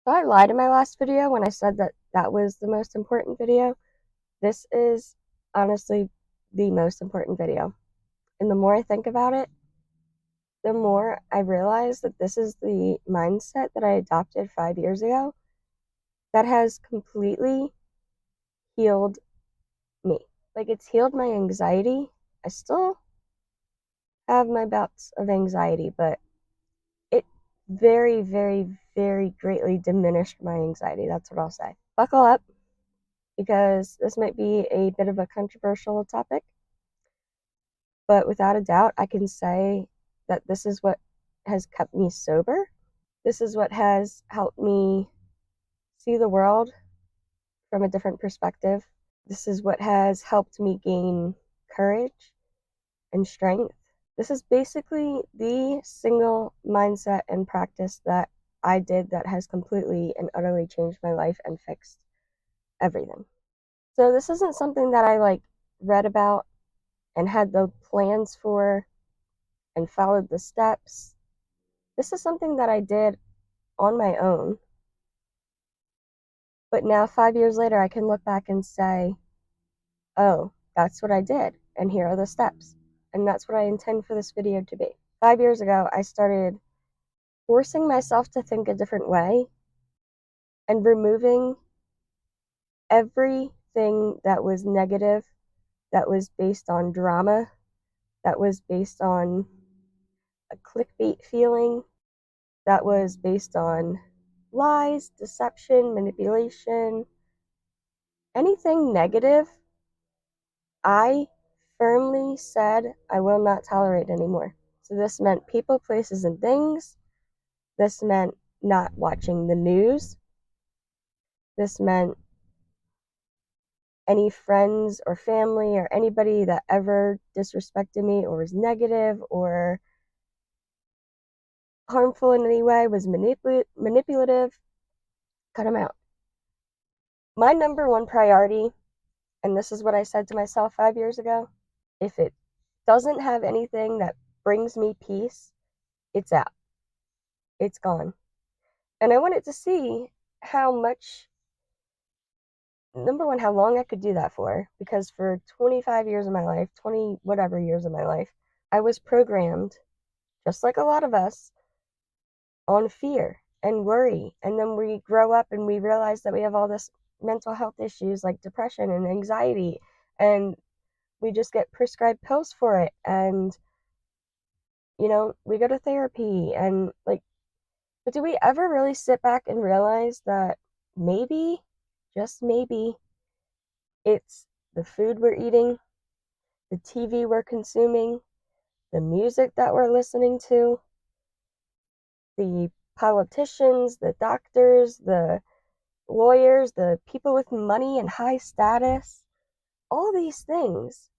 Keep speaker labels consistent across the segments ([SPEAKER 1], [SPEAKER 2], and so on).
[SPEAKER 1] So I lied in my last video when I said that that was the most important video. This is honestly the most important video. And the more I think about it, the more I realize that this is the mindset that I adopted 5 years ago that has completely healed me. Like, it's healed my anxiety. I still have my bouts of anxiety, but it very, very, very greatly diminished my anxiety. That's what I'll say. Buckle up, because this might be a bit of a controversial topic, but without a doubt, I can say that this is what has kept me sober. This is what has helped me see the world from a different perspective. This is what has helped me gain courage and strength. This is basically the single mindset and practice that I did that has completely and utterly changed my life and fixed everything. So this isn't something that I read about and had the plans for and followed the steps. This is something that I did on my own. But now, 5 years later, I can look back and say, oh, that's what I did. And here are the steps. And that's what I intend for this video to be. 5 years ago, I started forcing myself to think a different way and removing everything that was negative, that was based on drama, that was based on a clickbait feeling, that was based on lies, deception, manipulation, anything negative. I firmly said I will not tolerate anymore. So this meant people, places, and things. This meant not watching the news. This meant any friends or family or anybody that ever disrespected me or was negative or harmful in any way, was manipulative, cut them out. My number one priority, and this is what I said to myself 5 years ago, if it doesn't have anything that brings me peace, it's out. It's gone. And I wanted to see how much, number one, how long I could do that for, because for 25 years of my life, 20 whatever years of my life, I was programmed, just like a lot of us, on fear and worry. And then we grow up and we realize that we have all this mental health issues like depression and anxiety, and we just get prescribed pills for it. And, we go to therapy and but do we ever really sit back and realize that maybe, just maybe, it's the food we're eating, the TV we're consuming, the music that we're listening to, the politicians, the doctors, the lawyers, the people with money and high status, all these things,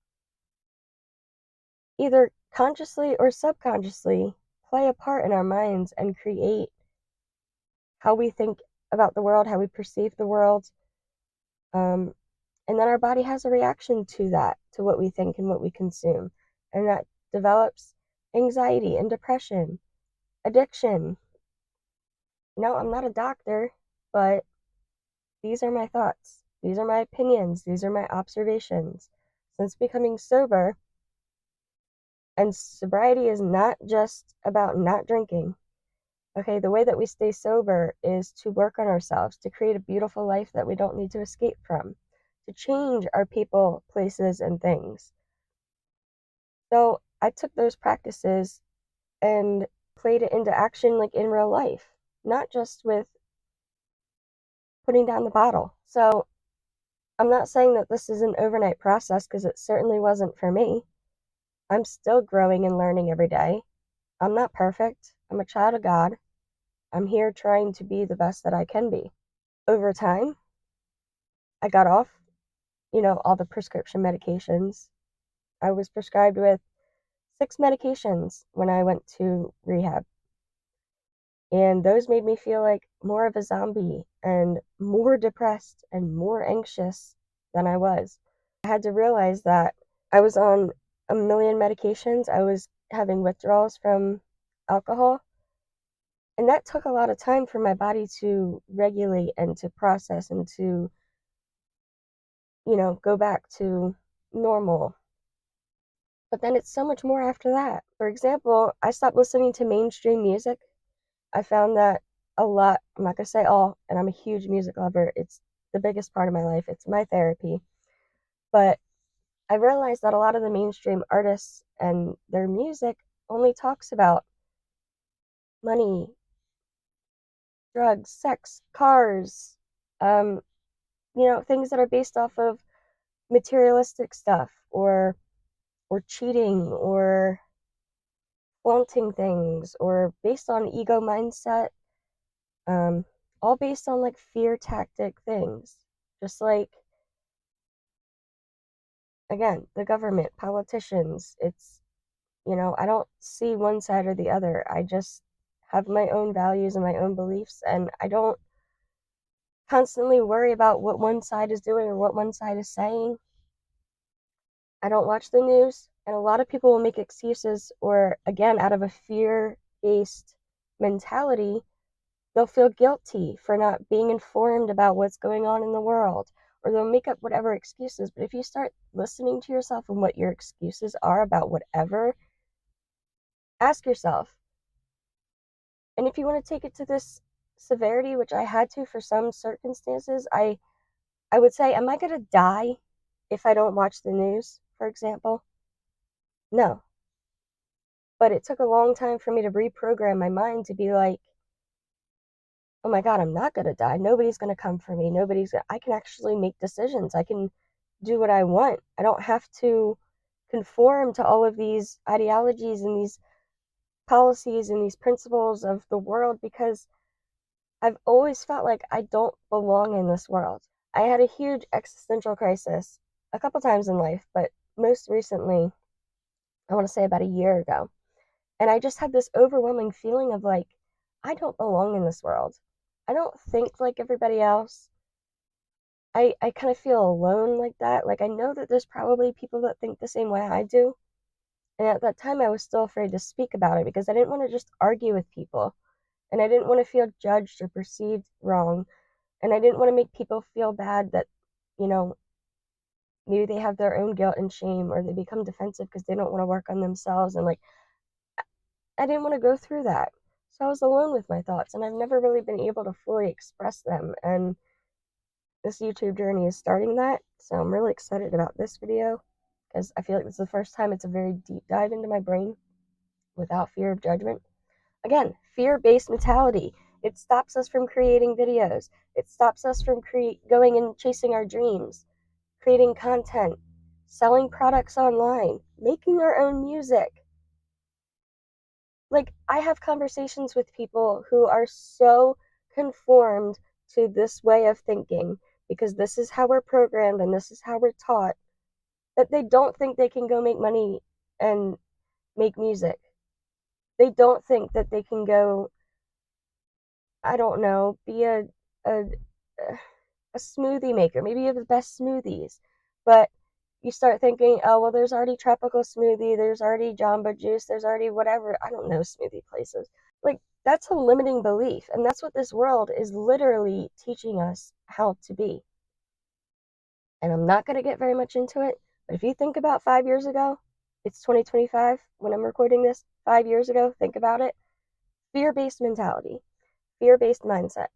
[SPEAKER 1] either consciously or subconsciously, play a part in our minds and create how we think about the world, how we perceive the world. And then our body has a reaction to that, to what we think and what we consume. And that develops anxiety and depression, addiction. I'm not a doctor, but these are my thoughts. These are my opinions. These are my observations. Since becoming sober, and sobriety is not just about not drinking. Okay, the way that we stay sober is to work on ourselves, to create a beautiful life that we don't need to escape from, to change our people, places, and things. So I took those practices and played it into action like in real life, not just with putting down the bottle. So I'm not saying that this is an overnight process, because it certainly wasn't for me. I'm still growing and learning every day. I'm not perfect. I'm a child of God. I'm here trying to be the best that I can be. Over time, I got off, all the prescription medications. I was prescribed with 6 medications when I went to rehab. And those made me feel like more of a zombie and more depressed and more anxious than I was. I had to realize that I was on a million medications. I was having withdrawals from alcohol. And that took a lot of time for my body to regulate and to process and to, go back to normal. But then it's so much more after that. For example, I stopped listening to mainstream music. I found that a lot, I'm not going to say all, and I'm a huge music lover. It's the biggest part of my life, it's my therapy. But I realized that a lot of the mainstream artists and their music only talks about money, drugs, sex, cars, um, things that are based off of materialistic stuff or cheating or flaunting things or based on ego mindset, um, all based on like fear tactic things. Just like, again, the government, politicians, I don't see one side or the other. I just have my own values and my own beliefs, and I don't constantly worry about what one side is doing or what one side is saying. I don't watch the news, and a lot of people will make excuses, or again, out of a fear based mentality, they'll feel guilty for not being informed about what's going on in the world, or they'll make up whatever excuses. But if you start listening to yourself and what your excuses are about whatever, ask yourself. And if you want to take it to this severity, which I had to for some circumstances, I would say, am I going to die if I don't watch the news, for example? No. But it took a long time for me to reprogram my mind to be like, oh my God, I'm not going to die. Nobody's going to come for me. I can actually make decisions. I can do what I want. I don't have to conform to all of these ideologies and these policies and these principles of the world because I've always felt like I don't belong in this world. I had a huge existential crisis a couple times in life, but most recently, I want to say about a year ago. And I just had this overwhelming feeling of like, I don't belong in this world. I don't think like everybody else. I kind of feel alone like that. Like, I know that there's probably people that think the same way I do. And at that time, I was still afraid to speak about it because I didn't want to just argue with people. And I didn't want to feel judged or perceived wrong. And I didn't want to make people feel bad that, you know, maybe they have their own guilt and shame or they become defensive because they don't want to work on themselves. And like, I didn't want to go through that. So I was alone with my thoughts and I've never really been able to fully express them. And this YouTube journey is starting that. So I'm really excited about this video because I feel like this is the first time it's a very deep dive into my brain without fear of judgment. Again, fear-based mentality. It stops us from creating videos. It stops us from going and chasing our dreams, creating content, selling products online, making our own music. Like, I have conversations with people who are so conformed to this way of thinking because this is how we're programmed and this is how we're taught that they don't think they can go make money and make music. They don't think that they can go, I don't know, be a a smoothie maker. Maybe you have the best smoothies, but you start thinking, oh well, there's already tropical smoothie, there's already Jamba Juice, there's already whatever. I don't know smoothie places. Like, that's a limiting belief, and that's what this world is literally teaching us how to be. And I'm not going to get very much into it, but if you think about 5 years ago, it's 2025 when I'm recording this. 5 years ago, think about it. Fear-based mentality, fear-based mindset.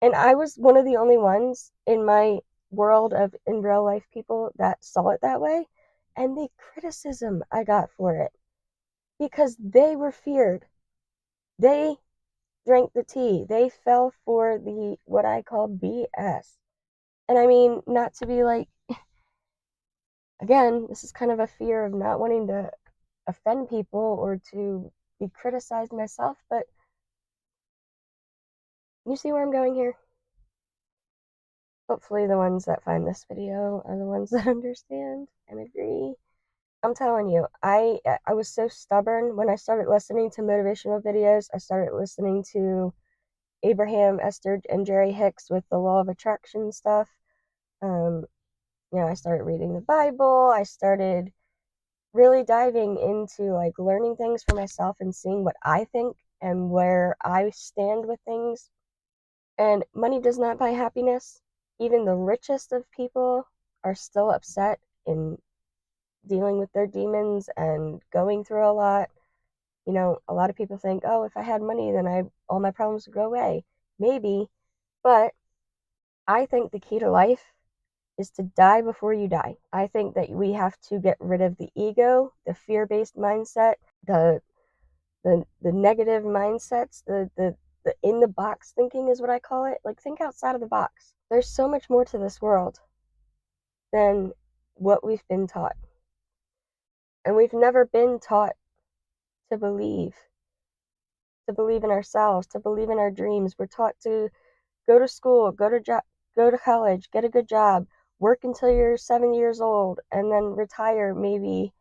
[SPEAKER 1] And I was one of the only ones in my world of in real life people that saw it that way. And the criticism I got for it because they were feared. They drank the tea. They fell for the what I call BS. And I mean, not to be like, again, this is kind of a fear of not wanting to offend people or to be criticized myself, but you see where I'm going here? Hopefully the ones that find this video are the ones that understand and agree. I'm telling you, I was so stubborn when I started listening to motivational videos. I started listening to Abraham, Esther, and Jerry Hicks with the law of attraction stuff. Um, I started reading the Bible. I started really diving into like learning things for myself and seeing what I think and where I stand with things. And money does not buy happiness. Even the richest of people are still upset in dealing with their demons and going through a lot. You know, a lot of people think, oh, if I had money, then all my problems would go away. Maybe, but I think the key to life is to die before you die. I think that we have to get rid of the ego, the fear-based mindset, the the negative mindsets, the in the box thinking is what I call it. Like, think outside of the box. There's so much more to this world than what we've been taught. And we've never been taught to believe in ourselves, to believe in our dreams. We're taught to go to school, go to college, get a good job, work until you're 7 years old, and then retire. Maybe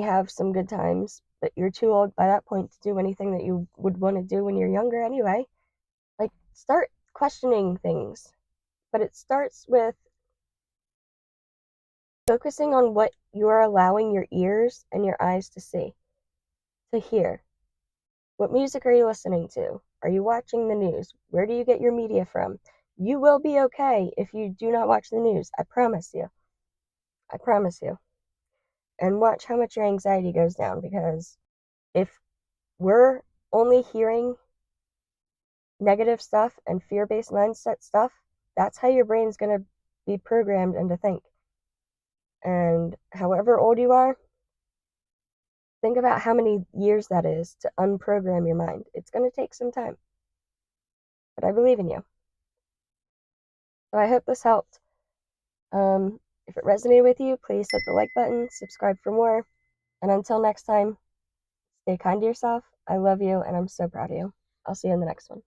[SPEAKER 1] have some good times, but you're too old by that point to do anything that you would want to do when you're younger anyway. Like, start questioning things, but it starts with focusing on what you are allowing your ears and your eyes to see, to hear. What music are you listening to? Are you watching the news? Where do you get your media from? You will be okay if you do not watch the news. I promise you. I promise you. And watch how much your anxiety goes down, because if we're only hearing negative stuff and fear-based mindset stuff, that's how your brain's going to be programmed and to think. And however old you are, think about how many years that is to unprogram your mind. It's going to take some time, but I believe in you. So I hope this helped. If it resonated with you, please hit the like button, subscribe for more, and until next time, stay kind to yourself. I love you, and I'm so proud of you. I'll see you in the next one.